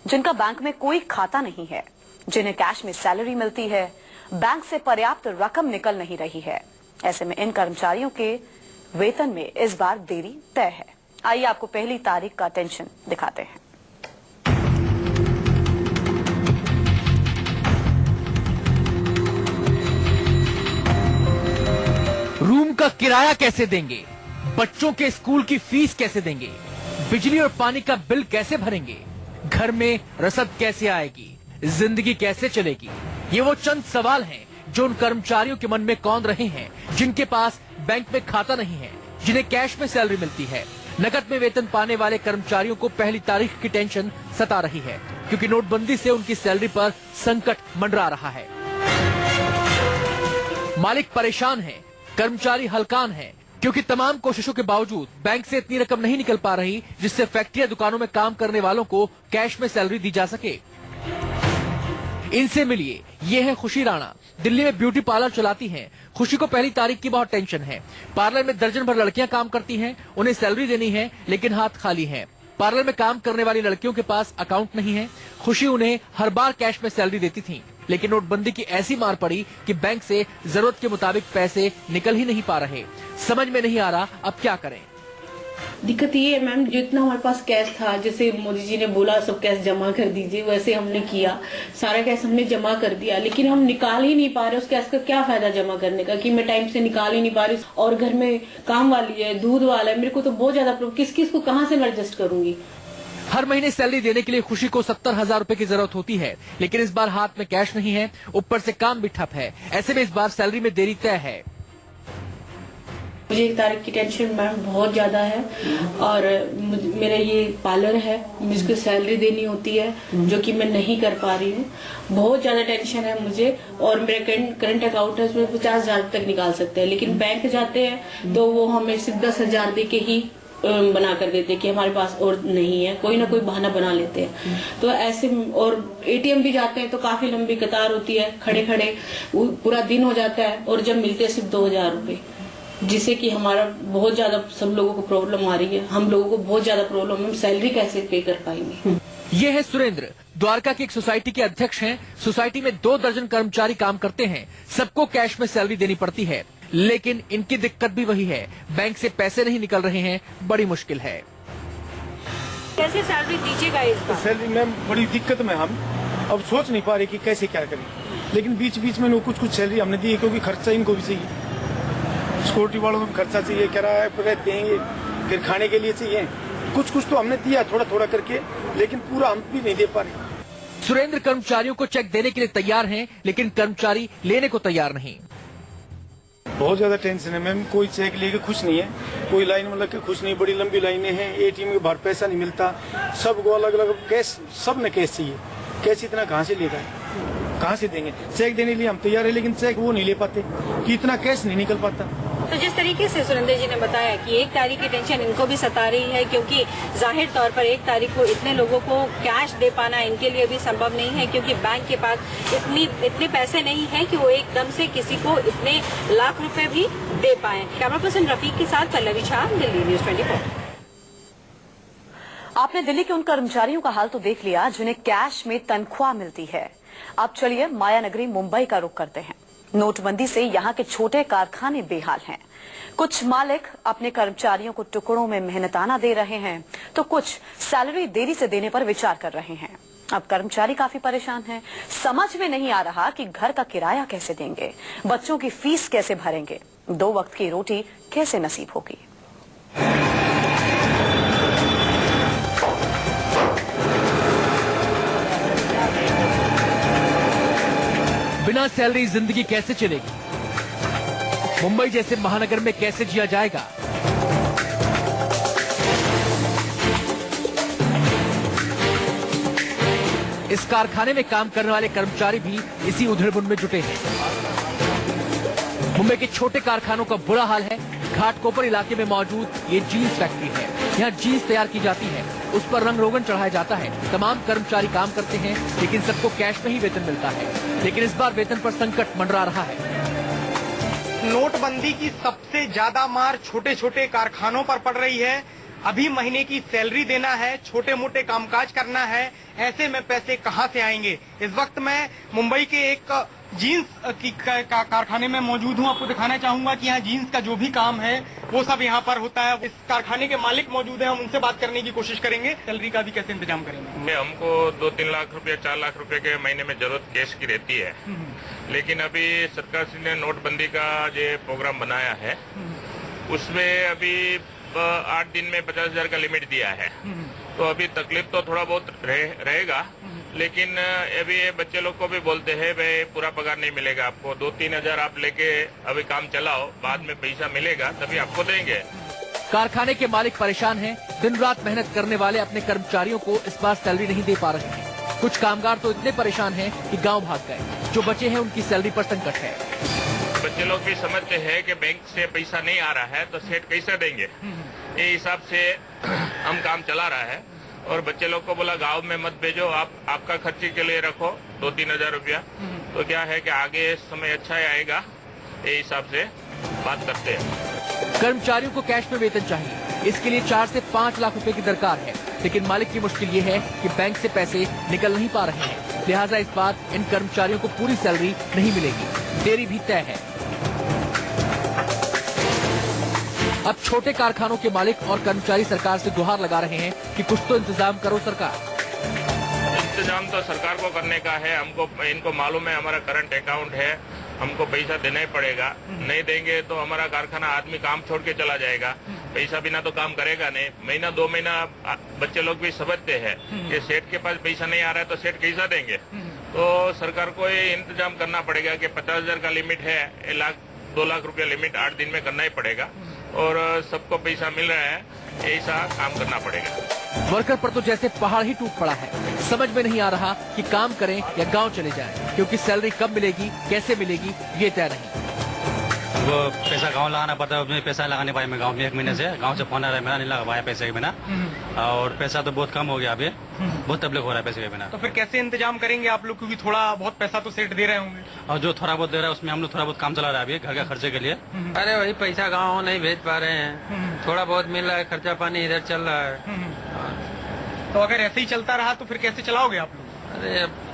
जिनका बैंक में कोई खाता नहीं है, जिन्हें कैश में सैलरी मिलती है, बैंक से पर्याप्त रकम निकल नहीं रही है। ऐसे में इन कर्मचारियों के वेतन में इस बार देरी तय है। आइए आपको पहली तारीख का टेंशन दिखाते हैं। रूम का किराया कैसे देंगे, बच्चों के स्कूल की फीस कैसे देंगे, बिजली और पानी का बिल कैसे भरेंगे, घर में रसद कैसे आएगी, जिंदगी कैसे चलेगी। ये वो चंद सवाल हैं जो उन कर्मचारियों के मन में कौंध रहे हैं जिनके पास बैंक में खाता नहीं है, जिन्हें कैश में सैलरी मिलती है। नकद में वेतन पाने वाले कर्मचारियों को पहली तारीख की टेंशन सता रही है, क्योंकि नोटबंदी से उनकी सैलरी पर संकट मंडरा रहा है। मालिक परेशान है, कर्मचारी हलकान है, क्योंकि तमाम कोशिशों के बावजूद बैंक से इतनी रकम नहीं निकल पा रही जिससे फैक्ट्री या दुकानों में काम करने वालों को कैश में सैलरी दी जा सके। इनसे मिलिए, ये है खुशी राणा। दिल्ली में ब्यूटी पार्लर चलाती हैं। खुशी को पहली तारीख की बहुत टेंशन है। पार्लर में दर्जन भर लड़कियां काम करती हैं, उन्हें सैलरी देनी है, लेकिन हाथ खाली हैं। पार्लर में काम करने वाली लड़कियों के पास अकाउंट नहीं है। खुशी उन्हें हर बार कैश में सैलरी देती थी, लेकिन नोटबंदी की ऐसी मार पड़ी कि बैंक से जरूरत के मुताबिक पैसे निकल ही नहीं पा रहे। समझ में नहीं आ रहा अब क्या करें। दिक्कत ये है मैम, जितना हमारे पास कैश था, जैसे मोदी जी ने बोला सब कैश जमा कर दीजिए, वैसे हमने किया, सारा कैश हमने जमा कर दिया, लेकिन हम निकाल ही नहीं पा रहे। उस कैश का क्या फायदा जमा करने का कि मैं टाइम से निकाल ही नहीं पा रही। और घर में काम वाली है, दूध वाला है, मेरे को तो बहुत ज्यादा प्रॉब्लम, किस किस को कहाँ से मैं एडजस्ट करूंगी। हर महीने सैलरी देने के लिए खुशी को 70,000 रुपए की जरूरत होती है, लेकिन इस बार हाथ में कैश नहीं है, ऊपर से काम भी ठप है। ऐसे में इस बार सैलरी में देरी तय है। मुझे 1 तारीख की टेंशन मैम बहुत ज्यादा है, और मेरा ये पार्लर है, मुझको सैलरी देनी होती है जो कि मैं नहीं कर पा रही हूँ। बहुत ज्यादा टेंशन है मुझे। और मेरे करंट अकाउंट है, उसमें 50,000 तक निकाल सकते हैं, लेकिन बैंक जाते हैं तो वो हमें सिर्फ 10,000 दे के ही बना कर देते कि हमारे पास और नहीं है, कोई ना कोई बहाना बना लेते हैं। तो ऐसे, और एटीएम भी जाते हैं तो काफी लंबी कतार होती है, खड़े खड़े पूरा दिन हो जाता है, और जब मिलते हैं सिर्फ 2,000 रुपए, जिससे कि हमारा बहुत ज्यादा सब लोगों को प्रॉब्लम आ रही है। हम लोगों को बहुत ज्यादा प्रॉब्लम है, सैलरी कैसे पे कर पाएंगे। ये है सुरेंद्र, द्वारका की एक सोसाइटी के अध्यक्ष हैं। सोसाइटी में 2 दर्जन कर्मचारी काम करते हैं, सबको कैश में सैलरी देनी पड़ती है, लेकिन इनकी दिक्कत भी वही है, बैंक से पैसे नहीं निकल रहे हैं, बड़ी मुश्किल है। कैसे सैलरी दीजिएगा इस बार? सैलरी में बड़ी दिक्कत में हम अब सोच नहीं पा रहे कि कैसे क्या करें, लेकिन बीच बीच में कुछ सैलरी हमने दी है, क्योंकि खर्चा इनको भी चाहिए, सिक्योरिटी वालों को भी खर्चा चाहिए, किराया रहते हैं, फिर खाने के लिए चाहिए। कुछ तो हमने दिया थोड़ा थोड़ा करके, लेकिन पूरा हम भी नहीं दे पा रहे। सुरेंद्र कर्मचारियों को चेक देने के लिए तैयार हैं, लेकिन कर्मचारी लेने को तैयार नहीं। बहुत ज्यादा टेंशन है मैम, कोई चेक लेके खुश नहीं है, कोई लाइन में लग के खुश नहीं। बड़ी लंबी लाइनें हैं, एटीएम के बाहर पैसा नहीं मिलता, सबको अलग अलग कैश, सब ने कैश चाहिए। कैश इतना कहाँ से लेगा, कहाँ से देंगे? चेक देने के लिए हम तैयार है, लेकिन चेक वो नहीं ले पाते कि इतना कैश नहीं निकल पाता। तो जिस तरीके से सुरेंद्र जी ने बताया कि 1 तारीख की टेंशन इनको भी सता रही है, क्योंकि जाहिर तौर पर 1 तारीख को इतने लोगों को कैश दे पाना इनके लिए भी संभव नहीं है, क्योंकि बैंक के पास इतने पैसे नहीं है कि वो एकदम से किसी को इतने लाख रुपए भी दे पाए। कैमरा पर्सन रफीक के साथ पल्लवी शाह, दिल्ली न्यूज़ 24। आपने दिल्ली के उन कर्मचारियों का हाल तो देख लिया जिन्हें कैश में तनख्वाह मिलती है। अब चलिए माया नगरी मुंबई का रुख करते हैं। नोटबंदी से यहाँ के छोटे कारखाने बेहाल हैं। कुछ मालिक अपने कर्मचारियों को टुकड़ों में मेहनताना दे रहे हैं, तो कुछ सैलरी देरी से देने पर विचार कर रहे हैं। अब कर्मचारी काफी परेशान हैं। समझ में नहीं आ रहा कि घर का किराया कैसे देंगे, बच्चों की फीस कैसे भरेंगे, 2 वक्त की रोटी कैसे नसीब होगी। बिना सैलरी जिंदगी कैसे चलेगी? मुंबई जैसे महानगर में कैसे जिया जाएगा? इस कारखाने में काम करने वाले कर्मचारी भी इसी उधेड़-बुन में जुटे हैं। मुंबई के छोटे कारखानों का बुरा हाल है। घाटकोपर इलाके में मौजूद ये जीन्स फैक्ट्री है। यहाँ जीन्स तैयार की जाती है, उस पर रंग रोगन चढ़ाया जाता है। तमाम कर्मचारी काम करते हैं, लेकिन सबको कैश में ही वेतन मिलता है। लेकिन इस बार वेतन पर संकट मंडरा रहा है। नोटबंदी की सबसे ज्यादा मार छोटे छोटे कारखानों पर पड़ रही है। अभी महीने की सैलरी देना है, छोटे मोटे कामकाज करना है, ऐसे में पैसे कहां से आएंगे। इस वक्त मैं मुंबई के एक जीन्स की कारखाने में मौजूद हूं। आपको दिखाना चाहूंगा कि यहाँ जीन्स का जो भी काम है वो सब यहाँ पर होता है। इस कारखाने के मालिक मौजूद हैं, हम उनसे बात करने की कोशिश करेंगे। सैलरी का भी कैसे इंतजाम करेंगे? हमको 2-3 लाख रुपए 4 लाख रुपए के महीने में जरूरत कैश की रहती है, लेकिन अभी सरकार ने नोटबंदी का जो प्रोग्राम बनाया है उसमें अभी 8 दिन में 50,000 का लिमिट दिया है। तो अभी तकलीफ तो थोड़ा बहुत रहेगा, लेकिन अभी ये बच्चे लोग को भी बोलते हैं भाई पूरा पगार नहीं मिलेगा आपको, 2-3 हजार आप लेके अभी काम चलाओ, बाद में पैसा मिलेगा तभी आपको देंगे। कारखाने के मालिक परेशान हैं। दिन रात मेहनत करने वाले अपने कर्मचारियों को इस बार सैलरी नहीं दे पा रहे हैं। कुछ कामगार तो इतने परेशान हैं कि गांव भाग गए। जो बचे हैं उनकी सैलरी पर संकट है। बच्चे लोग भी समझते हैं कि बैंक से पैसा नहीं आ रहा है तो सेठ कैसे देंगे, ये हिसाब से हम काम चला रहा है। और बच्चे लोग को बोला गांव में मत भेजो, आप आपका खर्चे के लिए रखो 2-3 हजार रुपया। तो क्या है कि आगे समय अच्छा आएगा, ये हिसाब से बात करते हैं। कर्मचारियों को कैश में वेतन चाहिए, इसके लिए 4 से 5 लाख रुपए की दरकार है, लेकिन मालिक की मुश्किल ये है कि बैंक से पैसे निकल नहीं पा रहे हैं। लिहाजा इस बार इन कर्मचारियों को पूरी सैलरी नहीं मिलेगी, देरी भी तय है। अब छोटे कारखानों के मालिक और कर्मचारी सरकार से गुहार लगा रहे हैं कि कुछ तो इंतजाम करो सरकार। इंतजाम तो सरकार को करने का है। हमको इनको मालूम है हमारा करंट अकाउंट है, हमको पैसा देना ही पड़ेगा। नहीं देंगे तो हमारा कारखाना आदमी काम छोड़ के चला जाएगा। पैसा बिना तो काम करेगा नहीं। महीना 2 महीना बच्चे लोग भी समझते हैं कि सेठ के पास पैसा नहीं आ रहा है तो सेठ कैसा देंगे। तो सरकार को ये इंतजाम करना पड़ेगा कि 50,000 का लिमिट है, 1-2 लाख रुपया लिमिट 8 दिन में करना ही पड़ेगा। और सबको पैसा मिल रहा है, ऐसा काम करना पड़ेगा। वर्कर पर तो जैसे पहाड़ ही टूट पड़ा है। समझ में नहीं आ रहा कि काम करें या गांव चले जाएं, क्योंकि सैलरी कब मिलेगी, कैसे मिलेगी, ये तय नहीं। वो पैसा गांव लगाना पड़ता है, उसमें पैसा लगा नहीं पाया मैं गांव में। 1 महीने से गांव से फोन आ रहा है, मेरा नहीं लगा पाया पैसे के बिना। और पैसा तो बहुत कम हो गया, अभी बहुत तकलीफ हो रहा है पैसे के बिना। तो फिर कैसे इंतजाम करेंगे आप लोग, क्योंकि थोड़ा बहुत पैसा तो सेठ दे रहे होंगे। और जो थोड़ा बहुत दे रहा है उसमें हम लोग थोड़ा बहुत काम चला रहा है अभी घर का खर्चे के लिए। अरे वही पैसा गाँव नहीं भेज पा रहे हैं, थोड़ा बहुत मिल रहा है, खर्चा पानी इधर चल रहा है। तो अगर ऐसे ही चलता रहा तो फिर कैसे चलाओगे आप लोग? अरे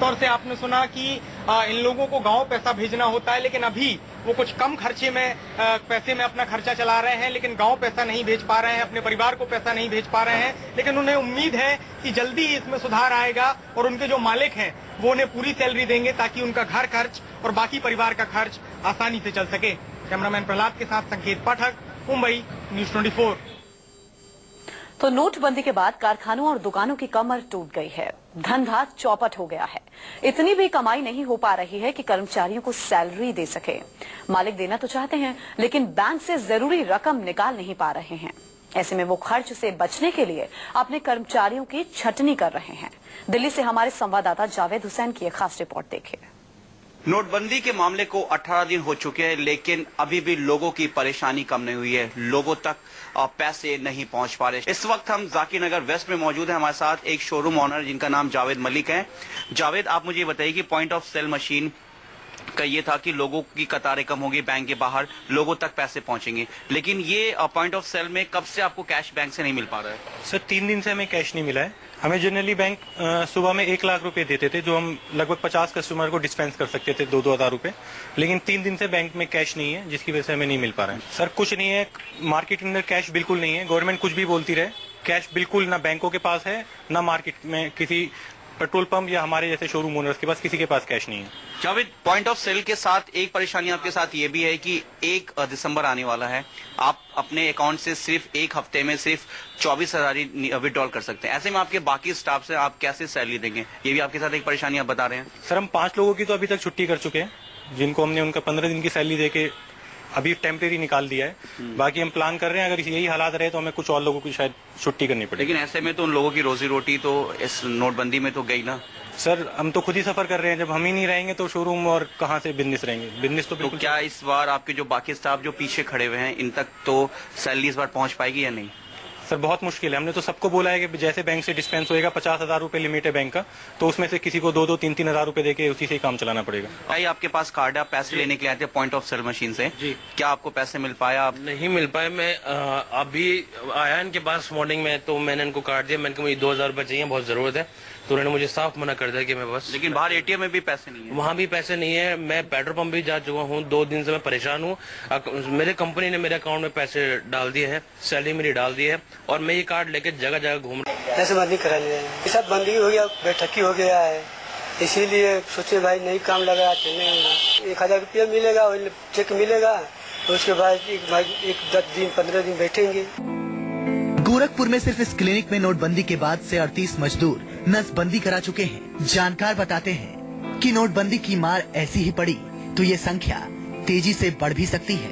तौर से आपने सुना कि इन लोगों को गांव पैसा भेजना होता है, लेकिन अभी वो कुछ कम खर्चे में पैसे में अपना खर्चा चला रहे हैं, लेकिन गांव पैसा नहीं भेज पा रहे हैं, अपने परिवार को पैसा नहीं भेज पा रहे हैं। लेकिन उन्हें उम्मीद है कि जल्दी इसमें सुधार आएगा और उनके जो मालिक हैं वो उन्हें पूरी सैलरी देंगे, ताकि उनका घर खर्च और बाकी परिवार का खर्च आसानी से चल सके। कैमरामैन प्रहलाद के साथ संकेत पाठक, मुंबई, न्यूज 24। तो नोटबंदी के बाद कारखानों और दुकानों की कमर टूट गई है, धंधा चौपट हो गया है। इतनी भी कमाई नहीं हो पा रही है कि कर्मचारियों को सैलरी दे सके। मालिक देना तो चाहते हैं, लेकिन बैंक से जरूरी रकम निकाल नहीं पा रहे हैं। ऐसे में वो खर्च से बचने के लिए अपने कर्मचारियों की छटनी कर रहे हैं। दिल्ली से हमारे संवाददाता जावेद हुसैन की एक खास रिपोर्ट देखिए। नोटबंदी के मामले को 18 दिन हो चुके हैं, लेकिन अभी भी लोगों की परेशानी कम नहीं हुई है। लोगों तक पैसे नहीं पहुंच पा रहे। इस वक्त हम जाकिर नगर वेस्ट में मौजूद हैं। हमारे साथ एक शोरूम ऑनर जिनका नाम जावेद मलिक है। जावेद, आप मुझे बताइए कि पॉइंट ऑफ सेल मशीन का ये था कि लोगों की कतारें कम होगी, बैंक के बाहर लोगों तक पैसे पहुंचेंगे, लेकिन ये पॉइंट ऑफ सेल में कब से आपको कैश बैंक से नहीं मिल पा रहा है? सर 3 दिन से हमें कैश नहीं मिला है। हमें जनरली बैंक सुबह में 1 लाख रुपए देते थे, जो हम लगभग 50 कस्टमर को डिस्पेंस कर सकते थे 2-2 हज़ार रुपए। लेकिन 3 दिन से बैंक में कैश नहीं है, जिसकी वजह से हमें नहीं मिल पा रहा है। सर कुछ नहीं है, मार्केट के अंदर कैश बिल्कुल नहीं है। गवर्नमेंट कुछ भी बोलती रहे, कैश बिल्कुल ना बैंकों के पास है, ना मार्केट में किसी पेट्रोल पंप या हमारे जैसे शोरूम ओनर्स के पास किसी के पास कैश नहीं है। जावेद, पॉइंट ऑफ सेल के साथ एक परेशानी आपके साथ ये भी है कि 1 दिसंबर आने वाला है। आप अपने अकाउंट से सिर्फ 1 हफ्ते में सिर्फ 24,000 ही विड्रॉल कर सकते हैं। ऐसे में आपके बाकी स्टाफ से आप कैसे सैलरी देंगे? ये भी आपके साथ एक परेशानी आप बता रहे हैं। सर हम 5 लोगों की तो अभी तक छुट्टी कर चुके हैं, जिनको हमने उनका 15 दिन की सैलरी देके अभी टेम्परेरी निकाल दिया है। बाकी हम प्लान कर रहे हैं, अगर यही हालात रहे तो हमें कुछ और लोगों की शायद छुट्टी करनी पड़ेगी। लेकिन ऐसे में तो उन लोगों की रोजी रोटी तो इस नोटबंदी में तो गई ना। सर हम तो खुद ही सफर कर रहे हैं, जब हम ही नहीं रहेंगे तो शोरूम और कहाँ से बिजनेस रहेंगे? बिजनेस तो बिल्कुल। क्या इस बार आपके जो बाकी स्टाफ जो पीछे खड़े हुए हैं, इन तक तो सैलरी इस बार पहुंच पाएगी या नहीं? सर बहुत मुश्किल है। हमने तो सबको बोला है कि जैसे बैंक से डिस्पेंस होएगा 50,000 रुपए लिमिट है बैंक का, तो उसमें से किसी को 2-2, 3-3 हजार रुपए देके उसी से ही काम चलाना पड़ेगा। भाई आपके पास कार्ड है, आप पैसे लेने के लिए आए थे पॉइंट ऑफ सेल मशीन से जी। क्या आपको पैसे मिल पाया? आप नहीं मिल पाए। मैं अभी आया इनके पास मॉर्निंग में, तो मैंने इनको कार्ड दिया। मैंने कहा मुझे 2,000 रुपए चाहिए, बहुत जरूरत है। तो उन्होंने मुझे साफ मना कर दिया कि मैं बस। लेकिन बाहर एटीएम में भी पैसे नहीं है? वहाँ भी पैसे नहीं है। मैं पेट्रोल पंप भी जा चुका हूँ, 2 दिन से मैं परेशान हूँ। मेरे कंपनी ने मेरे अकाउंट में पैसे डाल दिए हैं, सैलरी मेरी डाल दी है, और मैं ये कार्ड लेके जगह जगह घूम रहा हूँ। ऐसे बंदी करा लिया है, सब बंदी हो गया, बैठकी हो गया है, इसीलिए सोचे भाई नहीं काम लगा चलने। 1,000 रुपया मिलेगा, चेक मिलेगा, तो उसके बाद एक 10 दिन 15 दिन बैठेंगे। गोरखपुर में सिर्फ इस क्लिनिक में नोटबंदी के बाद से 38 मजदूर नसबंदी करा चुके हैं। जानकार बताते हैं कि नोटबंदी की मार ऐसी ही पड़ी तो ये संख्या तेजी से बढ़ भी सकती है।